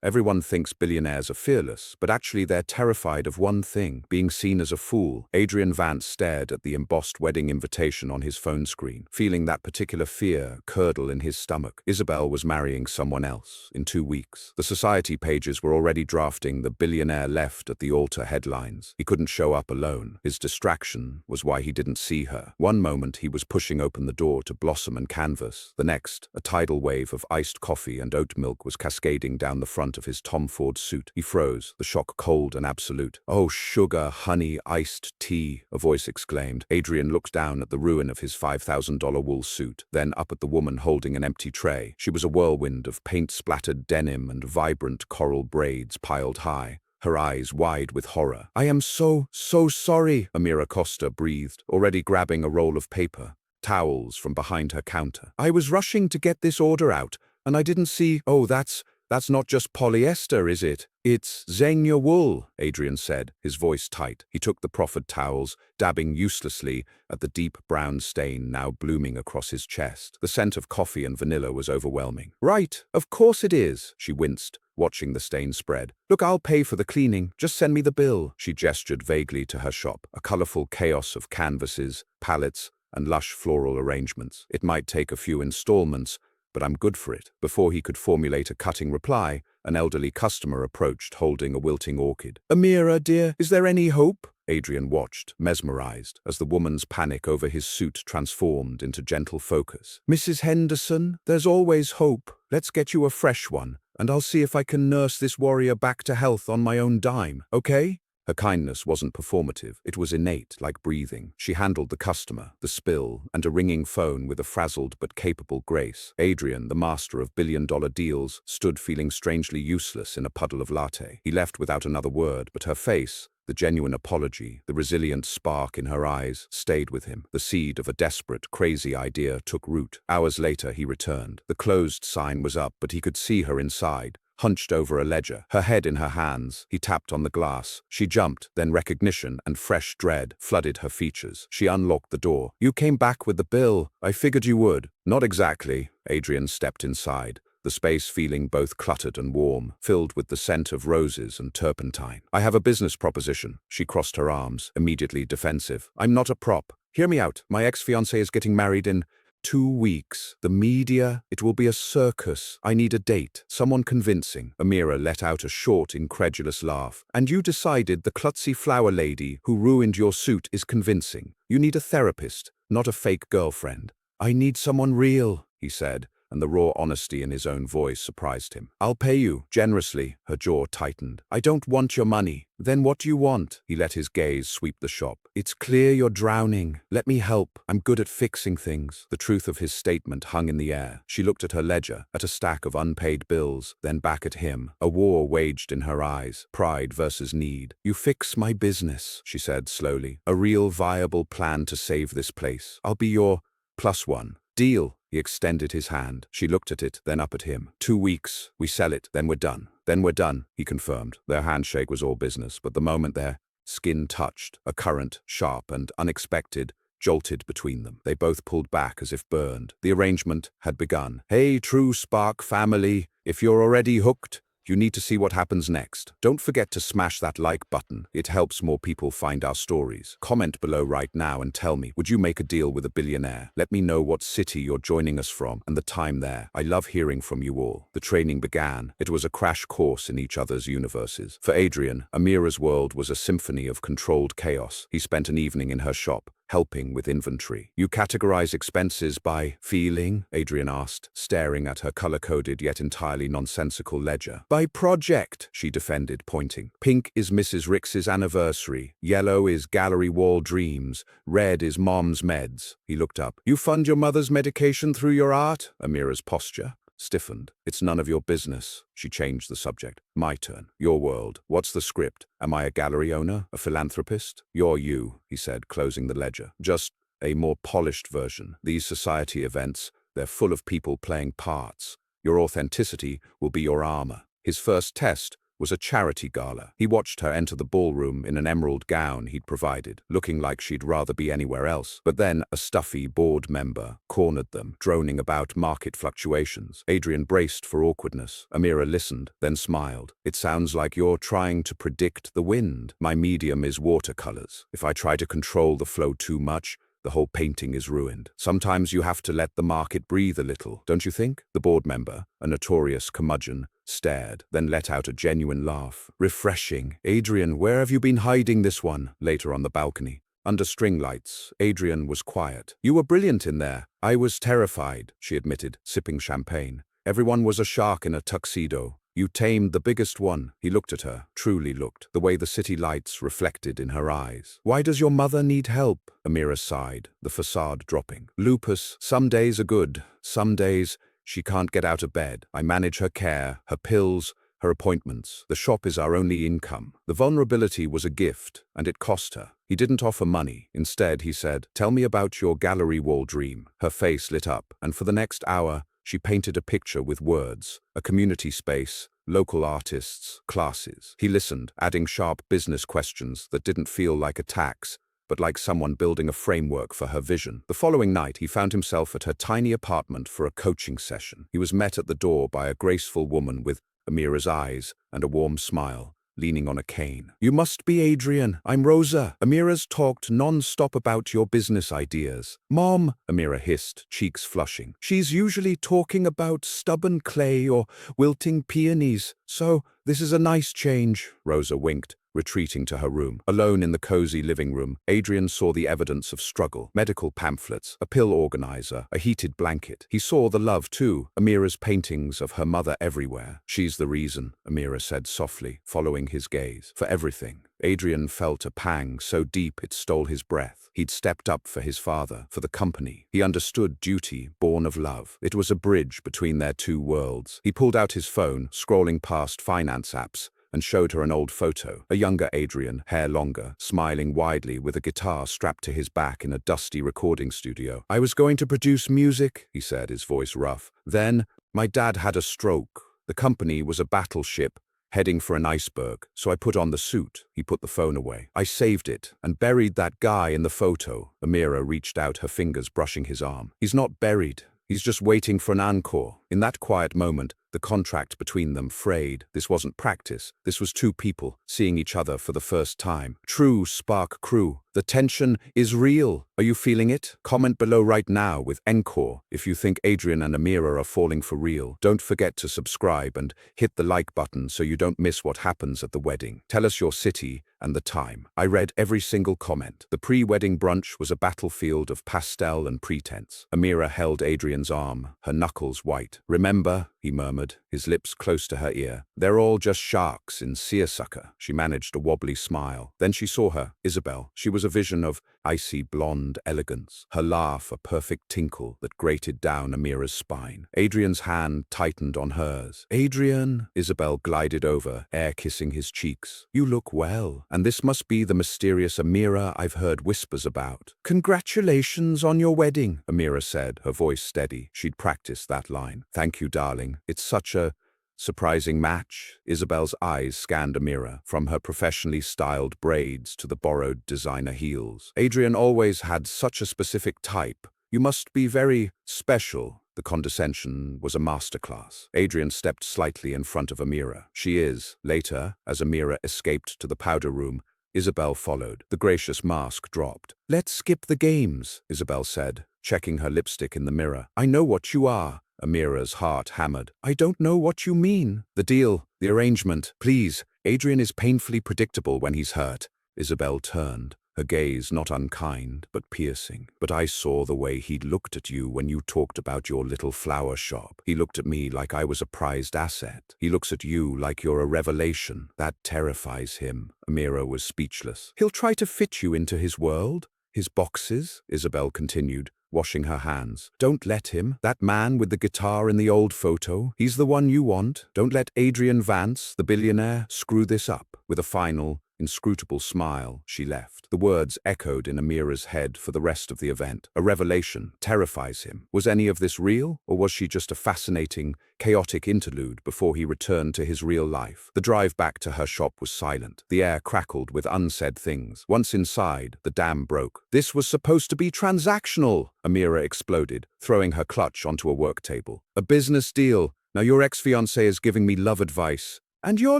Everyone thinks billionaires are fearless, but actually they're terrified of one thing, being seen as a fool. Adrian Vance stared at the embossed wedding invitation on his phone screen, feeling that particular fear curdle in his stomach. Isabel was marrying someone else in 2 weeks. The society pages were already drafting the "Billionaire left at the altar" headlines. He couldn't show up alone. His distraction was why he didn't see her. One moment he was pushing open the door to blossom and canvas. The next, a tidal wave of iced coffee and oat milk was cascading down the front of his Tom Ford suit. He froze, the shock cold and absolute. "Oh, sugar, honey, iced tea," a voice exclaimed. Adrian looked down at the ruin of his $5,000 wool suit, then up at the woman holding an empty tray. She was a whirlwind of paint-splattered denim and vibrant coral braids piled high, her eyes wide with horror. "I am so sorry," Amira Costa breathed, already grabbing a roll of paper, towels from behind her counter. "I was rushing to get this order out, and I didn't see—" "Oh, that's not just polyester, is it? It's Xenia wool," Adrian said, his voice tight. He took the proffered towels, dabbing uselessly at the deep brown stain now blooming across his chest. The scent of coffee and vanilla was overwhelming. "Right, of course it is," she winced, watching the stain spread. "Look, I'll pay for the cleaning. Just send me the bill." She gestured vaguely to her shop, a colorful chaos of canvases, palettes, and lush floral arrangements. "It might take a few installments, but I'm good for it." Before he could formulate a cutting reply, an elderly customer approached holding a wilting orchid. "Amira, dear, is there any hope?" Adrian watched, mesmerized, as the woman's panic over his suit transformed into gentle focus. "Mrs. Henderson, there's always hope. Let's get you a fresh one, and I'll see if I can nurse this warrior back to health on my own dime, okay?" Her kindness wasn't performative, it was innate, like breathing. She handled the customer, the spill, and a ringing phone with a frazzled but capable grace. Adrian, the master of billion-dollar deals, stood feeling strangely useless in a puddle of latte. He left without another word, but her face, the genuine apology, the resilient spark in her eyes, stayed with him. The seed of a desperate, crazy idea took root. Hours later he returned. The closed sign was up, but he could see her inside, hunched over a ledger, her head in her hands. He tapped on the glass. She jumped, then recognition and fresh dread flooded her features. She unlocked the door. "You came back with the bill. I figured you would." "Not exactly." Adrian stepped inside, the space feeling both cluttered and warm, filled with the scent of roses and turpentine. "I have a business proposition." She crossed her arms, immediately defensive. "I'm not a prop. Hear me out. My ex-fiancée is getting married in 2 weeks. The media, it will be a circus. I need a date, someone convincing." Amira let out a short, incredulous laugh. "And you decided the klutzy flower lady who ruined your suit is convincing. You need a therapist, not a fake girlfriend." "I need someone real," he said, and the raw honesty in his own voice surprised him. "I'll pay you, generously." Her jaw tightened. "I don't want your money." "Then what do you want?" He let his gaze sweep the shop. "It's clear you're drowning. Let me help. I'm good at fixing things." The truth of his statement hung in the air. She looked at her ledger, at a stack of unpaid bills, then back at him. A war waged in her eyes, pride versus need. "You fix my business," she said slowly. "A real viable plan to save this place. I'll be your +1. Deal." He extended his hand. She looked at it, then up at him. 2 weeks. We sell it, then we're done. "Then we're done," he confirmed. Their handshake was all business, but the moment their skin touched, a current, sharp and unexpected, jolted between them. They both pulled back as if burned. The arrangement had begun. "Hey, True Spark family, if you're already hooked, you need to see what happens next. Don't forget to smash that like button. It helps more people find our stories. Comment below right now and tell me, would you make a deal with a billionaire? Let me know what city you're joining us from and the time there. I love hearing from you all." The training began. It was a crash course in each other's universes. For Adrian, Amira's world was a symphony of controlled chaos. He spent an evening in her shop, helping with inventory. "You categorize expenses by feeling?" Adrian asked, staring at her color-coded yet entirely nonsensical ledger. "By project," she defended, pointing. "Pink is Mrs. Rix's anniversary. Yellow is gallery wall dreams. Red is mom's meds." He looked up. "You fund your mother's medication through your art?" Amira's posture stiffened. "It's none of your business." She changed the subject. "My turn. Your world. What's the script? Am I a gallery owner? A philanthropist?" "You're you," he said, closing the ledger. "Just a more polished version. These society events, they're full of people playing parts. Your authenticity will be your armor." His first test was a charity gala. He watched her enter the ballroom in an emerald gown he'd provided, looking like she'd rather be anywhere else. But then a stuffy board member cornered them, droning about market fluctuations. Adrian braced for awkwardness. Amira listened, then smiled. "It sounds like you're trying to predict the wind. My medium is watercolors. If I try to control the flow too much, the whole painting is ruined. Sometimes you have to let the market breathe a little, don't you think?" The board member, a notorious curmudgeon, stared, then let out a genuine laugh. "Refreshing. Adrian, where have you been hiding this one?" Later on the balcony, under string lights, Adrian was quiet. "You were brilliant in there." "I was terrified," she admitted, sipping champagne. "Everyone was a shark in a tuxedo. You tamed the biggest one." He looked at her, truly looked, the way the city lights reflected in her eyes. "Why does your mother need help?" Amira sighed, the facade dropping. "Lupus. Some days are good. Some days she can't get out of bed. I manage her care, her pills, her appointments. The shop is our only income." The vulnerability was a gift, and it cost her. He didn't offer money. Instead, he said, "Tell me about your gallery wall dream." Her face lit up, and for the next hour, she painted a picture with words, a community space, local artists, classes. He listened, adding sharp business questions that didn't feel like attacks, but like someone building a framework for her vision. The following night, he found himself at her tiny apartment for a coaching session. He was met at the door by a graceful woman with Amira's eyes and a warm smile, leaning on a cane. "You must be Adrian. I'm Rosa. Amira's talked non-stop about your business ideas." "Mom," Amira hissed, cheeks flushing. "She's usually talking about stubborn clay or wilting peonies, so this is a nice change." Rosa winked, retreating to her room. Alone in the cozy living room, Adrian saw the evidence of struggle: medical pamphlets, a pill organizer, a heated blanket. He saw the love too, Amira's paintings of her mother everywhere. "She's the reason," Amira said softly, following his gaze. "For everything." Adrian felt a pang so deep it stole his breath. He'd stepped up for his father, for the company. He understood duty, born of love. It was a bridge between their two worlds. He pulled out his phone, scrolling past finance apps, and showed her an old photo. A younger Adrian, hair longer, smiling widely with a guitar strapped to his back in a dusty recording studio. "I was going to produce music," he said, his voice rough. "Then, my dad had a stroke. The company was a battleship, heading for an iceberg, so I put on the suit." He put the phone away. "I saved it and buried that guy in the photo." Amira reached out, her fingers brushing his arm. "He's not buried. He's just waiting for an encore." In that quiet moment, the contract between them frayed. This wasn't practice. This was two people seeing each other for the first time. True Spark Crew. The tension is real. Are you feeling it? Comment below right now with Encore if you think Adrian and Amira are falling for real. Don't forget to subscribe and hit the like button so you don't miss what happens at the wedding. Tell us your city and the time. I read every single comment. The pre-wedding brunch was a battlefield of pastel and pretense. Amira held Adrian's arm, her knuckles white. "Remember," he murmured, his lips close to her ear. "They're all just sharks in seersucker." She managed a wobbly smile. Then she saw her, Isabel. She was a vision of icy blonde elegance, her laugh a perfect tinkle that grated down Amira's spine. Adrian's hand tightened on hers. "Adrian," Isabel glided over, air kissing his cheeks. "You look well, and this must be the mysterious Amira I've heard whispers about." "Congratulations on your wedding," Amira said, her voice steady. She'd practiced that line. "Thank you, darling. It's such a surprising match." Isabel's eyes scanned Amira, from her professionally styled braids to the borrowed designer heels. "Adrian always had such a specific type. You must be very special." The condescension was a masterclass. Adrian stepped slightly in front of Amira. "She is." Later, as Amira escaped to the powder room, Isabel followed. The gracious mask dropped. "Let's skip the games," Isabel said, checking her lipstick in the mirror. "I know what you are." Amira's heart hammered. "I don't know what you mean." "The deal, the arrangement. Please, Adrian is painfully predictable when he's hurt." Isabel turned, her gaze not unkind, but piercing. "But I saw the way he looked at you when you talked about your little flower shop. He looked at me like I was a prized asset. He looks at you like you're a revelation. That terrifies him." Amira was speechless. "He'll try to fit you into his world, his boxes," Isabel continued, washing her hands. "Don't let him. That man with the guitar in the old photo, he's the one you want. Don't let Adrian Vance, the billionaire, screw this up." With a final, inscrutable smile, she left. The words echoed in Amira's head for the rest of the event. A revelation terrifies him. Was any of this real, or was she just a fascinating, chaotic interlude before he returned to his real life? The drive back to her shop was silent. The air crackled with unsaid things. Once inside, the dam broke. "This was supposed to be transactional," Amira exploded, throwing her clutch onto a work table. "A business deal. Now your ex-fiancé is giving me love advice. And you're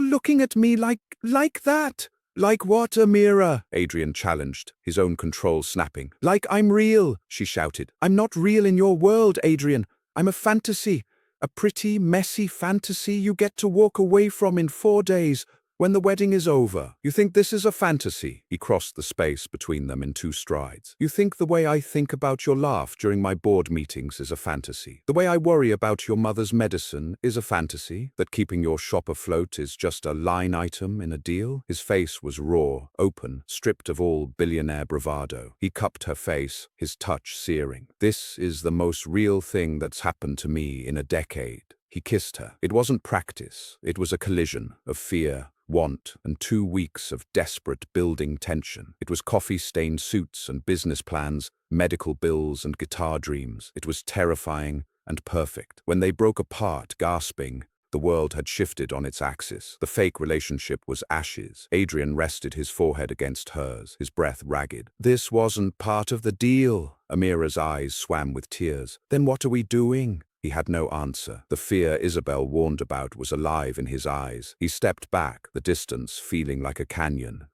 looking at me like that." "Like what, Amira?" Adrian challenged, his own control snapping. "Like I'm real," she shouted. "I'm not real in your world, Adrian. I'm a fantasy. A pretty, messy fantasy you get to walk away from in 4 days, when the wedding is over. You think this is a fantasy?" He crossed the space between them in 2 strides. "You think the way I think about your laugh during my board meetings is a fantasy? The way I worry about your mother's medicine is a fantasy? That keeping your shop afloat is just a line item in a deal?" His face was raw, open, stripped of all billionaire bravado. He cupped her face, his touch searing. "This is the most real thing that's happened to me in a decade." He kissed her. It wasn't practice. It was a collision of fear, want, and 2 weeks of desperate building tension. It was coffee-stained suits and business plans, medical bills and guitar dreams. It was terrifying and perfect. When they broke apart, gasping, the world had shifted on its axis. The fake relationship was ashes. Adrian rested his forehead against hers, his breath ragged. "This wasn't part of the deal." Amira's eyes swam with tears. "Then what are we doing?" He had no answer. The fear Isabel warned about was alive in his eyes. He stepped back, the distance feeling like a canyon.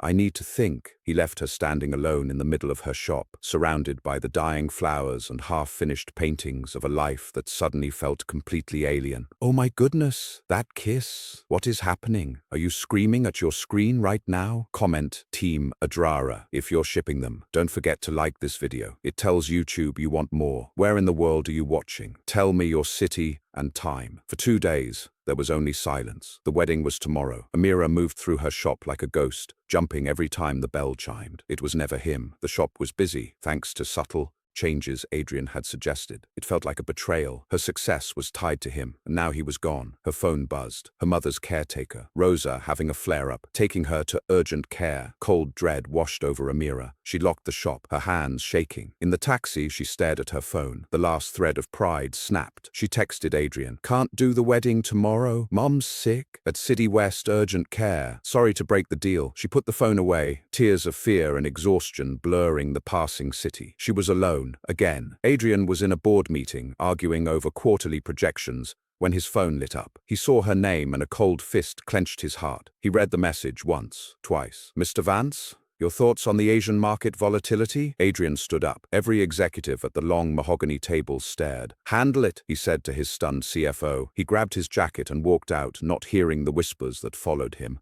I need to think." He left her standing alone in the middle of her shop, surrounded by the dying flowers and half-finished paintings of a life that suddenly felt completely alien. "Oh my goodness, that kiss. What is happening? Are you screaming at your screen right now?" Comment Team Adrara if you're shipping them. Don't forget to like this video. It tells YouTube you want more. Where in the world are you watching? Tell me your city and time. For 2 days, there was only silence. The wedding was tomorrow. Amira moved through her shop like a ghost, jumping every time the bell chimed. It was never him. The shop was busy, thanks to subtle changes Adrian had suggested. It felt like a betrayal. Her success was tied to him, and now he was gone. Her phone buzzed. Her mother's caretaker, Rosa, having a flare-up, taking her to urgent care. Cold dread washed over Amira. She locked the shop, her hands shaking. In the taxi, she stared at her phone. The last thread of pride snapped. She texted Adrian, "Can't do the wedding tomorrow. Mom's sick. At City West Urgent Care. Sorry to break the deal." She put the phone away, tears of fear and exhaustion blurring the passing city. She was alone. Again. Adrian was in a board meeting, arguing over quarterly projections, when his phone lit up. He saw her name and a cold fist clenched his heart. He read the message once, twice. "Mr. Vance? Your thoughts on the Asian market volatility?" Adrian stood up. Every executive at the long mahogany table stared. "Handle it," he said to his stunned CFO. He grabbed his jacket and walked out, not hearing the whispers that followed him.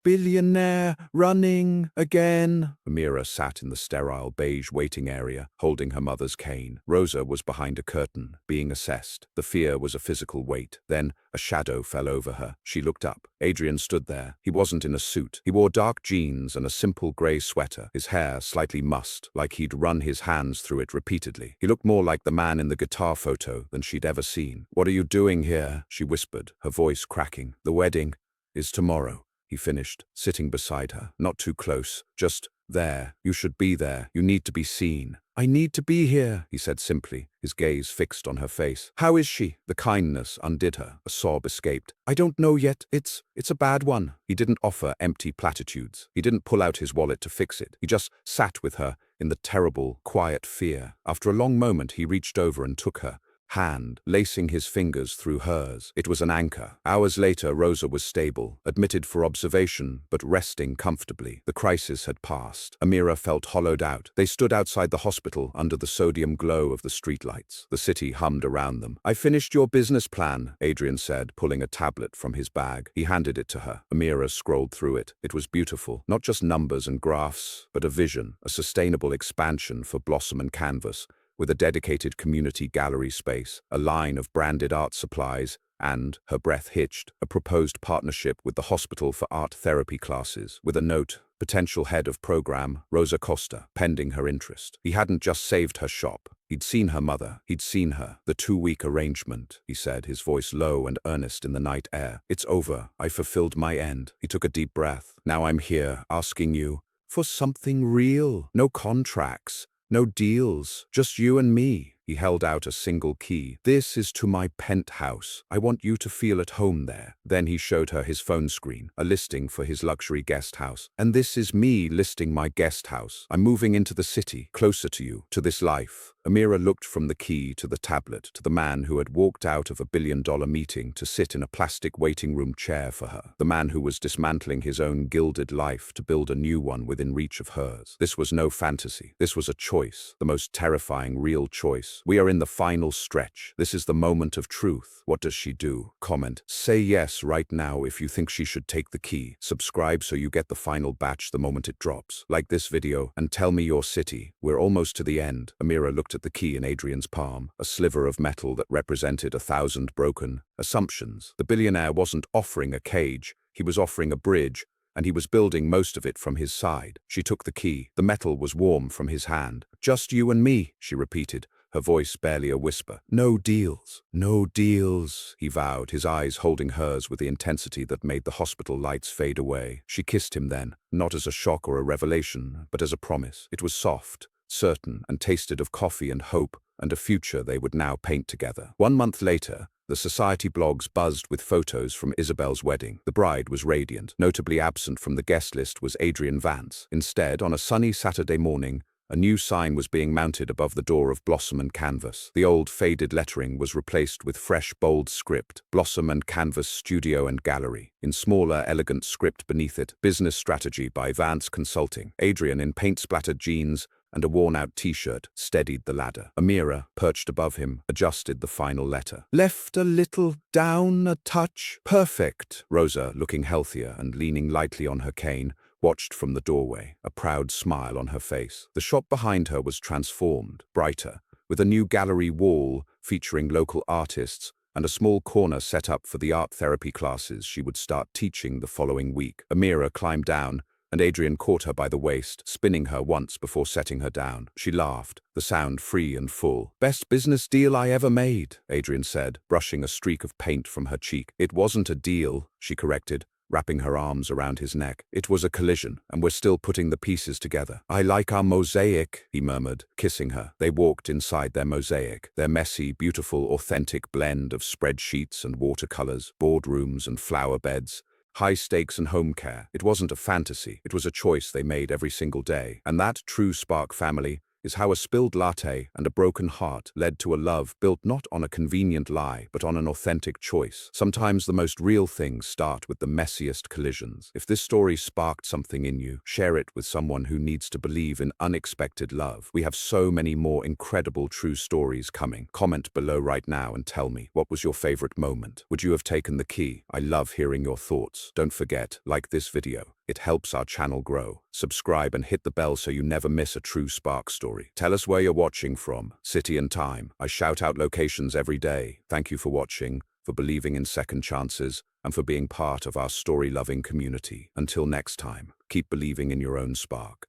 "Billionaire running again." Amira sat in the sterile beige waiting area, holding her mother's cane. Rosa was behind a curtain, being assessed. The fear was a physical weight. Then a shadow fell over her. She looked up. Adrian stood there. He wasn't in a suit. He wore dark jeans and a simple grey sweater, his hair slightly mussed, like he'd run his hands through it repeatedly. He looked more like the man in the guitar photo than she'd ever seen. "What are you doing here?" she whispered, her voice cracking. "The wedding is tomorrow," he finished, sitting beside her. "Not too close, just there. You should be there. You need to be seen." "I need to be here," he said simply, his gaze fixed on her face. "How is she?" The kindness undid her. A sob escaped. "I don't know yet. It's a bad one." He didn't offer empty platitudes. He didn't pull out his wallet to fix it. He just sat with her in the terrible, quiet fear. After a long moment, he reached over and took her hand, lacing his fingers through hers. It was an anchor. Hours later, Rosa was stable, admitted for observation, but resting comfortably. The crisis had passed. Amira felt hollowed out. They stood outside the hospital under the sodium glow of the streetlights. The city hummed around them. "I finished your business plan," Adrian said, pulling a tablet from his bag. He handed it to her. Amira scrolled through it. It was beautiful. Not just numbers and graphs, but a vision, a sustainable expansion for Blossom and Canvas, with a dedicated community gallery space, a line of branded art supplies, and, her breath hitched, a proposed partnership with the hospital for art therapy classes, with a note, "Potential head of program, Rosa Costa," pending her interest. He hadn't just saved her shop. He'd seen her mother. He'd seen her. The 2-week arrangement, he said, his voice low and earnest in the night air. It's over. I fulfilled my end. He took a deep breath. Now I'm here, asking you for something real. No contracts. No deals. Just you and me. He held out a single key. This is to my penthouse. I want you to feel at home there. Then he showed her his phone screen, a listing for his luxury guest house. And this is me listing my guest house. I'm moving into the city, closer to you, to this life. Amira looked from the key to the tablet, to the man who had walked out of a billion-dollar meeting to sit in a plastic waiting room chair for her. The man who was dismantling his own gilded life to build a new one within reach of hers. This was no fantasy. This was a choice, the most terrifying real choice. We are in the final stretch. This is the moment of truth. What does she do? Comment. Say yes right now if you think she should take the key. Subscribe so you get the final batch the moment it drops. Like this video and tell me your city. We're almost to the end. Amira looked at the key in Adrian's palm, a sliver of metal that represented 1,000 broken assumptions. The billionaire wasn't offering a cage. He was offering a bridge, and he was building most of it from his side. She took the key. The metal was warm from his hand. Just you and me, she repeated, her voice barely a whisper. No deals. No deals, he vowed, his eyes holding hers with the intensity that made the hospital lights fade away. She kissed him then, not as a shock or a revelation, but as a promise. It was soft, certain, and tasted of coffee and hope, and a future they would now paint together. 1 month later, the society blogs buzzed with photos from Isabel's wedding. The bride was radiant. Notably absent from the guest list was Adrian Vance. Instead, on a sunny Saturday morning, a new sign was being mounted above the door of Blossom and Canvas. The old faded lettering was replaced with fresh, bold script, Blossom and Canvas Studio and Gallery. In smaller, elegant script beneath it, Business Strategy by Vance Consulting. Adrian, in paint-splattered jeans and a worn-out t-shirt, steadied the ladder. Amira, perched above him, adjusted the final letter. Left a little, down a touch. Perfect. Rosa, looking healthier and leaning lightly on her cane, watched from the doorway, a proud smile on her face. The shop behind her was transformed, brighter, with a new gallery wall featuring local artists and a small corner set up for the art therapy classes she would start teaching the following week. Amira climbed down, and Adrian caught her by the waist, spinning her once before setting her down. She laughed, the sound free and full. Best business deal I ever made, Adrian said, brushing a streak of paint from her cheek. It wasn't a deal, she corrected, wrapping her arms around his neck. It was a collision, and we're still putting the pieces together. I like our mosaic, he murmured, kissing her. They walked inside their mosaic, their messy, beautiful, authentic blend of spreadsheets and watercolors, boardrooms and flower beds, high stakes and home care. It wasn't a fantasy. It was a choice they made every single day. And that true spark family is how a spilled latte and a broken heart led to a love built not on a convenient lie, but on an authentic choice. Sometimes the most real things start with the messiest collisions. If this story sparked something in you, share it with someone who needs to believe in unexpected love. We have so many more incredible true stories coming. Comment below right now and tell me, what was your favorite moment? Would you have taken the key? I love hearing your thoughts. Don't forget, like this video. It helps our channel grow. Subscribe and hit the bell so you never miss a true spark story. Tell us where you're watching from, city and time. I shout out locations every day. Thank you for watching, for believing in second chances, and for being part of our story-loving community. Until next time, keep believing in your own spark.